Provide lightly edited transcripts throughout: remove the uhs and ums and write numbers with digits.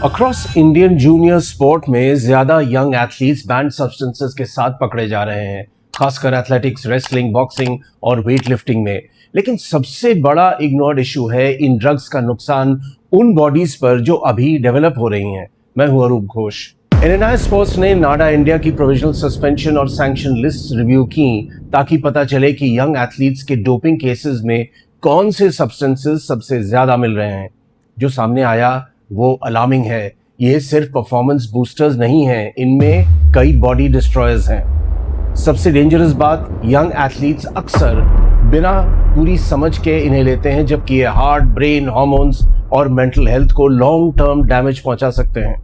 Across Indian junior sport में ज्यादा young athletes band substances के साथ पकड़े जा रहे हैं, खासकर एथलेटिक्स, रेसलिंग, बॉक्सिंग और वेट लिफ्टिंग में। लेकिन सबसे बड़ा इग्नोर्ड इशू है इन ड्रग्स का नुकसान उन बॉडीज पर जो अभी डेवलप हो रही हैं। मैं हूं अरूप घोष। एनएनआई स्पोर्ट्स ने नाडा इंडिया की प्रोविजनल सस्पेंशन और सैंक्शन लिस्ट रिव्यू की ताकि पता चले कि यंग एथलीट्स के डोपिंग केसेस में कौन से सब्सटेंसेस सबसे ज्यादा मिल रहे हैं। जो सामने आया वो अलार्मिंग है। ये सिर्फ परफॉर्मेंस बूस्टर्स नहीं हैं, इनमें कई बॉडी डिस्ट्रॉयर्स हैं। सबसे डेंजरस बात, यंग एथलीट्स अक्सर बिना पूरी समझ के इन्हें लेते हैं, जबकि ये हार्ट, ब्रेन, हार्मोन्स और मेंटल हेल्थ को लॉन्ग टर्म डैमेज पहुंचा सकते हैं।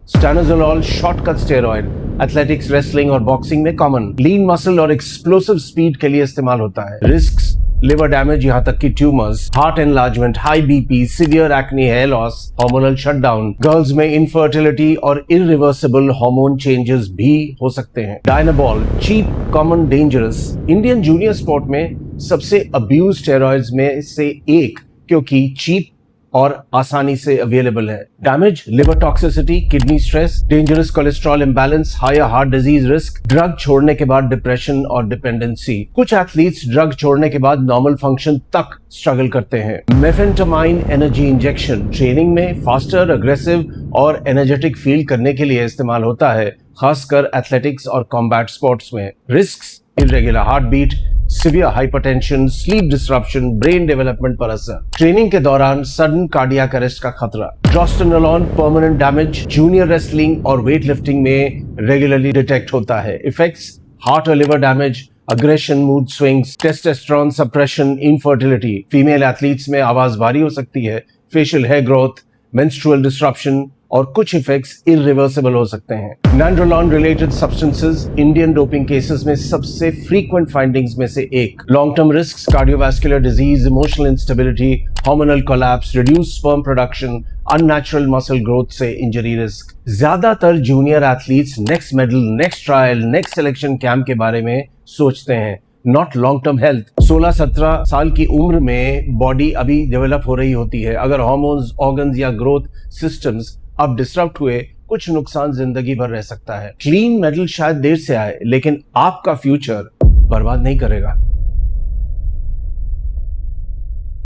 स्टैनोजोलॉल शॉर्टकट स्टेरॉइड एथलेटिक्स, रेसलिंग और बॉक्सिंग में कॉमन, लीन मसल और एक्सप्लोसिव स्पीड के लिए इस्तेमाल होता है। रिस्क्स, लिवर डैमेज, यहां तक कि tumours, heart enlargement, high BP, severe acne, hair loss, hormonal shutdown, girls में इनफर्टिलिटी और इरिवर्सिबल हार्मोन चेंजेस भी हो सकते हैं। Dianabol, cheap, common, dangerous, Indian junior sport में सबसे अब्यूज स्टेरॉइड्स में से एक, क्योंकि चीप और आसानी से अवेलेबल है। Damage, liver toxicity, kidney stress, dangerous cholesterol imbalance, higher heart disease risk, drug छोड़ने के बाद डिप्रेशन और डिपेंडेंसी। कुछ एथलीट्स ड्रग छोड़ने के बाद नॉर्मल फंक्शन तक स्ट्रगल करते हैं। मेफेंटामाइन एनर्जी इंजेक्शन ट्रेनिंग में फास्टर, अग्रेसिव और एनर्जेटिक फील करने के लिए इस्तेमाल होता है, खासकर एथलेटिक्स और कॉम्बैट स्पोर्ट्स में। Risks, irregular heart beat, severe hypertension, sleep disruption, brain development पर असर, ट्रेनिंग के दौरान सडन कार्डियक अरेस्ट का खतरा, drostanolone permanent damage junior wrestling और वेट लिफ्टिंग में रेगुलरली डिटेक्ट होता है। इफेक्ट्स, हार्ट और liver damage, aggression, mood swings, testosterone suppression, infertility. Female athletes में आवाज भारी हो सकती है, facial hair growth, menstrual disruption और कुछ इफेक्ट्स इरिवर्सिबल हो सकते हैं। Nandrolone related substances Indian doping cases में सबसे फ्रीक्वेंट फाइंडिंग्स में से एक। Long term risks, cardiovascular disease, emotional instability, hormonal collapse, reduced sperm production, unnatural muscle growth से इंजरी रिस्क। ज्यादातर junior athletes next medal, next trial, next selection camp के बारे में सोचते हैं, नॉट लॉन्ग टर्म हेल्थ। 16-17 साल की उम्र में बॉडी अभी डेवलप हो रही होती है। अगर हार्मोन्स, ऑर्गन्स या ग्रोथ सिस्टम्स अब डिस्टर्ब हुए, कुछ नुकसान जिंदगी भर रह सकता है। क्लीन मेडल शायद देर से आए, लेकिन आपका फ्यूचर बर्बाद नहीं करेगा।